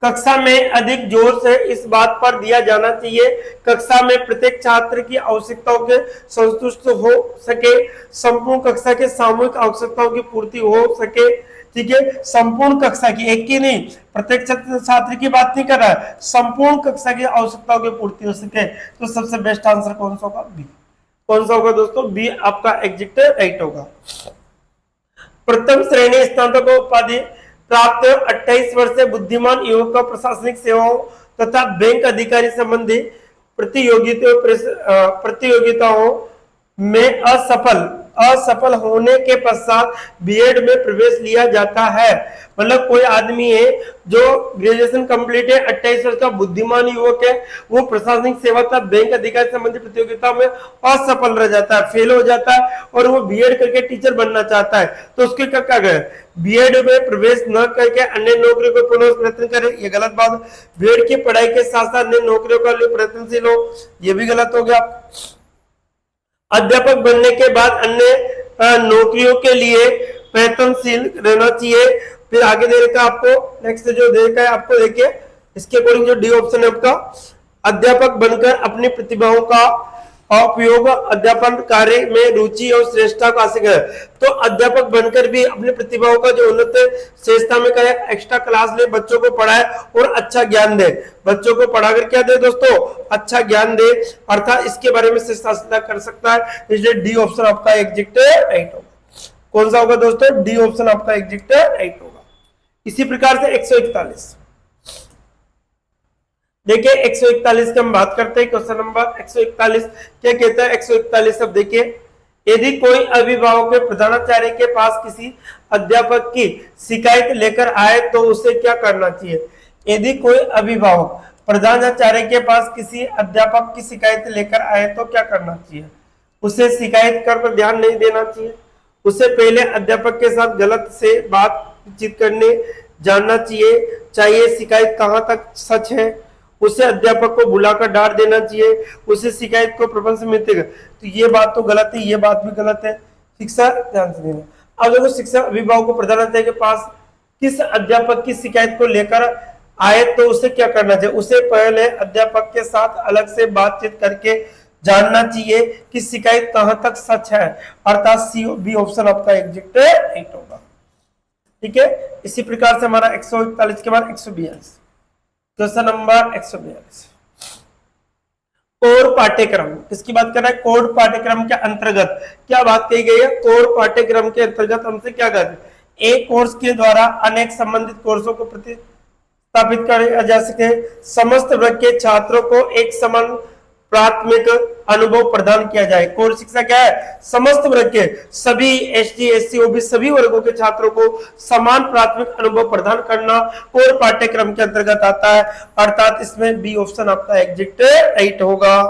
S1: कक्षा में अधिक जोर से इस बात पर दिया जाना चाहिए कक्षा में प्रत्येक छात्र की आवश्यकताओं के संतुष्ट हो सके, संपूर्ण कक्षा के सामूहिक आवश्यकताओं की पूर्ति हो सके। ठीक है, संपूर्ण कक्षा की, एक की नहीं, प्रत्येक छात्र की बात नहीं कर रहा है, संपूर्ण कक्षा की आवश्यकताओं की पूर्ति हो सके। तो सबसे बेस्ट आंसर कौन सा होगा? बी। कौन सा होगा दोस्तों? बी आपका एग्जैक्ट राइट होगा। प्रथम श्रेणी स्नातक उपाधि प्राप्त 28 वर्षीय बुद्धिमान युवक का प्रशासनिक सेवाओं तथा बैंक अधिकारी संबंधी प्रतियोगिताओं में असफल होने के पश्चात बीएड में प्रवेश लिया जाता है। मतलब कोई आदमी है जो ग्रेजुएशन कंप्लीट है, 28 वर्ष का बुद्धिमान युवक है, वो प्रशासनिक सेवा तथा बैंक अधिकारी संबंधी प्रतियोगिता में असफल रह जाता है, फेल हो जाता है और वो बीएड करके टीचर बनना चाहता है, तो उसके क्या गए? बीएड में प्रवेश न करके अन्य नौकरियों को पुनः प्रयत्न करे, ये गलत बात। बीएड की पढ़ाई के साथ साथ अन्य नौकरियों का लिए प्रयत्नशील हो, ये भी गलत हो गया। अध्यापक बनने के बाद अन्य नौकरियों के लिए प्रयत्नशील रहना चाहिए। फिर आगे दे रखा आपको, नेक्स्ट जो दे रखा है आपको, देखिए इसके अकॉर्डिंग जो डी ऑप्शन है आपका, अध्यापक बनकर अपनी प्रतिभाओं का उपयोग अध्यापन कार्य में रुचि और श्रेष्ठता का हासिल है। तो अध्यापक बनकर भी अपनी प्रतिभाओं का जो उन्नत श्रेष्ठता में करे, एक्स्ट्रा क्लास ले, बच्चों को पढ़ाए और अच्छा ज्ञान दे। बच्चों को पढ़ाकर क्या दे दोस्तों? अच्छा ज्ञान दे, अर्थात इसके बारे में श्रेष्ठता कर सकता है। इसलिए डी ऑप्शन आपका एग्जैक्ट राइट होगा। कौन सा होगा दोस्तों? डी ऑप्शन आपका एग्जैक्ट राइट होगा। इसी प्रकार से 141 देखिए, 141 की हम बात करते हैं। क्वेश्चन नंबर 141 क्या कहता है? 141 अब देखिए, यदि कोई अभिभावक प्रधानाचार्य के पास किसी अध्यापक की शिकायत लेकर आए तो उसे क्या करना चाहिए? यदि कोई अभिभावक प्रधानाचार्य के पास किसी अध्यापक की शिकायत लेकर आए तो क्या करना चाहिए? उसे शिकायत कर पर ध्यान नहीं देना चाहिए, उसे पहले अध्यापक के साथ गलत से बातचीत करने जानना चाहिए शिकायत कहाँ तक सच है, उसे अध्यापक को बुलाकर डांट देना चाहिए, उसे शिकायत को प्रबंध समिति। तो ये बात तो गलत है, ये बात भी गलत है। शिक्षा ध्यान से देना। अब देखो, शिक्षा अभिभावक को प्रधानाचार्य के पास किस अध्यापक की शिकायत को लेकर आए तो उसे क्या करना चाहिए? उसे पहले अध्यापक के साथ अलग से बातचीत करके जानना चाहिए कि शिकायत कहां तक सच है, अर्थात सी बी ऑप्शन आपका एग्जैक्ट राइट होगा। ठीक है, इसी प्रकार से हमारा 141 के बाद 142 क्वेश्चन नंबर 142 कोर पाठ्यक्रम किसकी बात कर रहा है? कोर पाठ्यक्रम के अंतर्गत क्या बात कही गई है? कोर पाठ्यक्रम के अंतर्गत हमसे क्या कर, एक कोर्स के द्वारा अनेक संबंधित कोर्सों को प्रतिस्थापित किया जा सके, समस्त वर्ग के छात्रों को एक समान प्राथमिक अनुभव प्रदान किया जाए। कोर शिक्षा क्या है? समस्त वर्ग के सभी एसटी एससी ओबीसी सभी वर्गों के छात्रों को समान प्राथमिक अनुभव प्रदान करना कोर पाठ्यक्रम के अंतर्गत आता है, अर्थात इसमें बी ऑप्शन आपका एग्जैक्ट राइट होगा।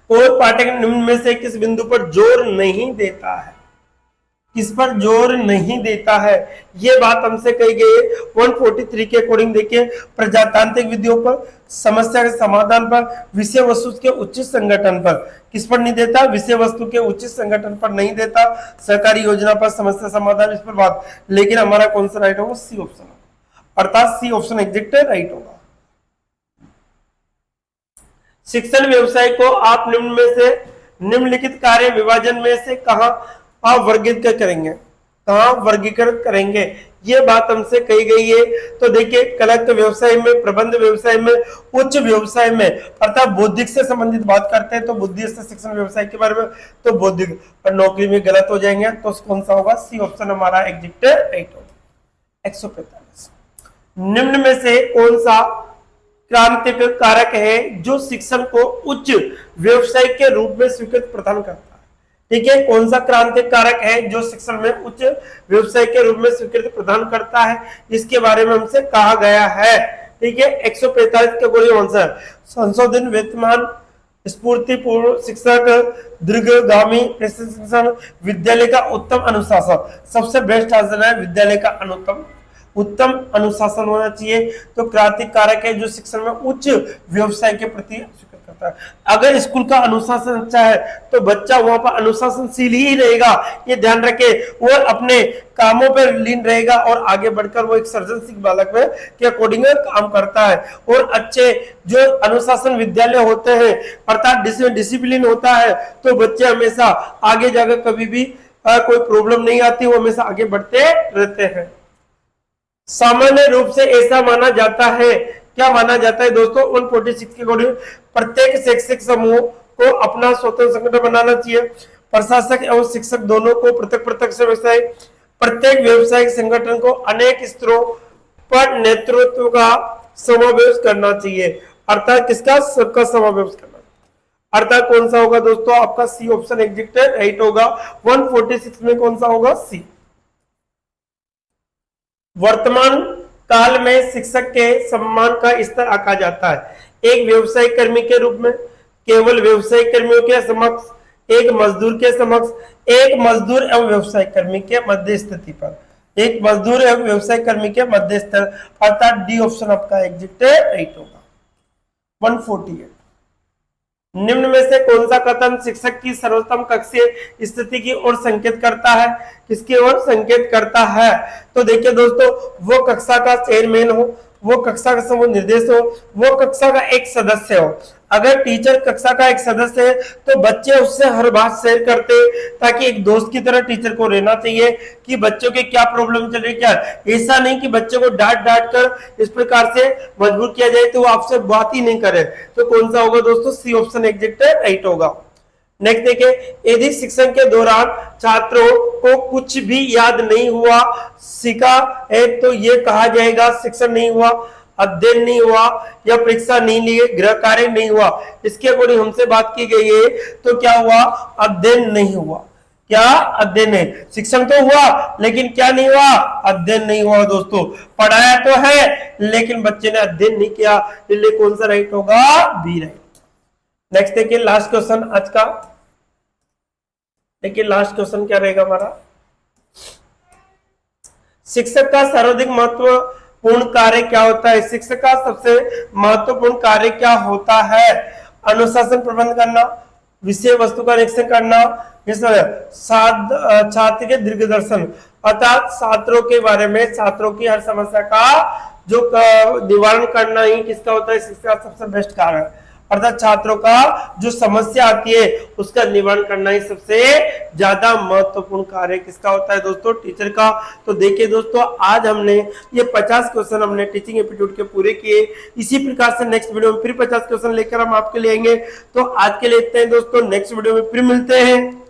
S1: कोर पाठ्यक्रम निम्न में से किस बिंदु पर जोर नहीं देता है? किस पर जोर नहीं देता है? ये बात हमसे कही गई है 143 के अकॉर्डिंग। देखिए, प्रजातांत्रिक विधियों पर, समस्या के समाधान पर, विषय वस्तु के उचित संगठन पर। किस पर नहीं देता? विषय वस्तु के उचित संगठन पर नहीं देता, सरकारी योजना पर, समस्या समाधान इस पर बात। लेकिन हमारा कौन सा राइट होगा? सी ऑप्शन, अर्थात सी ऑप्शन एग्जैक्ट राइट होगा। शिक्षण व्यवसाय को आप निम्न में से निम्नलिखित कार्य विभाजन में से कहां आप वर्गीकृत करेंगे? कहां वर्गीकृत करेंगे? ये बात हमसे कही गई है। तो देखिए कलक्त व्यवसाय में, प्रबंध व्यवसाय में, उच्च व्यवसाय में, अर्थात बौद्धिक से संबंधित बात करते हैं तो बुद्धिस्त शिक्षण व्यवसाय के बारे में, तो बौद्धिक और नौकरी में गलत हो जाएंगे। तो कौन सा होगा? सी ऑप्शन हमारा एग्जिट 8 होगा। 145 निम्न में से कौन सा क्रांतिक कारक है जो शिक्षण को उच्च व्यवसाय के रूप में स्वीकृति प्रदान करता है? ठीक है, कौन सा क्रांतिक कारक है जो शिक्षण में उच्च व्यवसाय के रूप में स्वीकृति प्रदान करता है, इसके बारे में हमसे कहा गया है। ठीक है, 145 के बोलिए आंसर, संशोधन वेतमान, स्फूर्तिपूर्ण शिक्षक, दीर्घगामी प्रशिक्षण, विद्यालय का उत्तम अनुशासन। सबसे बेस्ट आंसर है विद्यालय का उत्तम अनुशासन होना चाहिए। तो क्रांतिक कारक है जो शिक्षण में उच्च व्यवसाय के प्रति स्वीकृत करता है। अगर स्कूल का अनुशासन अच्छा है तो बच्चा वहां पर अनुशासनशील ही रहेगा, ये ध्यान रखे, वो अपने कामों पर लीन रहेगा और आगे बढ़कर वो एक सर्जनशील बालक में के अकॉर्डिंग काम करता है। और अच्छे जो अनुशासन विद्यालय होते हैं, अर्थात डिसिप्लिन होता है, तो बच्चे हमेशा आगे जाकर कभी भी कोई प्रॉब्लम नहीं आती, वो हमेशा आगे बढ़ते रहते हैं। सामान्य रूप से ऐसा माना जाता है, क्या माना जाता है दोस्तों? 146 के अकॉर्डिंग प्रत्येक शैक्षिक समूह को अपना स्वतंत्र संगठन बनाना चाहिए। प्रशासक एवं शिक्षक दोनों को पृथक पृथक व्यवसाय, प्रत्येक व्यवसायिक संगठन को अनेक स्तरों पर नेतृत्व का समावेश करना चाहिए। अर्थात किसका? सबका समावेश करना। अर्थात कौन सा होगा दोस्तों? आपका सी ऑप्शन एग्जिट 8 होगा। 146 में कौन सा होगा? सी। वर्तमान काल में शिक्षक के सम्मान का स्तर आंका जाता है एक व्यवसायिक कर्मी के रूप में, केवल व्यवसायिक कर्मियों के समक्ष, एक मजदूर के समक्ष, एक मजदूर एवं व्यवसायिक कर्मी के मध्य स्थिति पर, एक मजदूर एवं व्यवसायिक कर्मी के मध्य स्तर, अर्थात डी ऑप्शन आपका एग्जिट 8 होगा। 148 निम्न में से कौन सा कथन शिक्षक की सर्वोत्तम कक्षीय स्थिति की ओर संकेत करता है? किसकी ओर संकेत करता है? तो देखिए दोस्तों, वो कक्षा का चेयरमैन हो, वो कक्षा का समूह निर्देश हो, वो कक्षा का एक सदस्य हो। अगर टीचर कक्षा का एक सदस्य है तो बच्चे उससे हर बात शेयर करते, ताकि एक दोस्त की तरह टीचर को रहना चाहिए कि बच्चों के क्या प्रॉब्लम चल रही, क्या ऐसा नहीं कि बच्चे को डांट कर इस प्रकार से मजबूर किया जाए तो वो आपसे बात ही नहीं करे। तो कौन सा होगा दोस्तों? सी ऑप्शन एग्जिट 8 होगा। नेक्स्ट देखिए, यदि शिक्षण के दौरान छात्रों को कुछ भी याद नहीं हुआ, सीखा है, तो ये कहा जाएगा शिक्षण नहीं हुआ, अध्ययन नहीं हुआ, या परीक्षा नहीं ली, गृह कार्य नहीं हुआ। इसके अकॉर्डिंग हमसे बात की गई है, तो क्या हुआ? अध्ययन नहीं हुआ। क्या? अध्ययन है। शिक्षण तो हुआ लेकिन क्या नहीं हुआ? अध्ययन नहीं हुआ दोस्तों। पढ़ाया तो है लेकिन बच्चे ने अध्ययन नहीं किया, इसलिए कौन सा राइट होगा? B right. नेक्स्ट देखिए, लास्ट क्वेश्चन आज का। देखिए लास्ट क्वेश्चन क्या रहेगा हमारा? शिक्षक का सर्वाधिक महत्वपूर्ण कार्य क्या होता है? शिक्षक का सबसे महत्वपूर्ण कार्य क्या होता है? अनुशासन प्रबंध करना, विषय वस्तु का निरीक्षण करना, छात्र के दीर्घदर्शन, अर्थात छात्रों के बारे में, छात्रों की हर समस्या का जो निवारण करना ही किसका होता है? शिक्षक का सबसे बेस्ट कार्य है। अर्थात छात्रों का जो समस्या आती है उसका निवारण करना ही सबसे ज्यादा महत्वपूर्ण कार्य किसका होता है दोस्तों? टीचर का। तो देखिए दोस्तों, आज हमने ये 50 क्वेश्चन हमने टीचिंग एप्टीट्यूड के पूरे किए। इसी प्रकार से नेक्स्ट वीडियो में फिर 50 क्वेश्चन लेकर हम आपके लिए आएंगे। तो आज के लिए इतना ही दोस्तों, नेक्स्ट वीडियो में फिर मिलते हैं।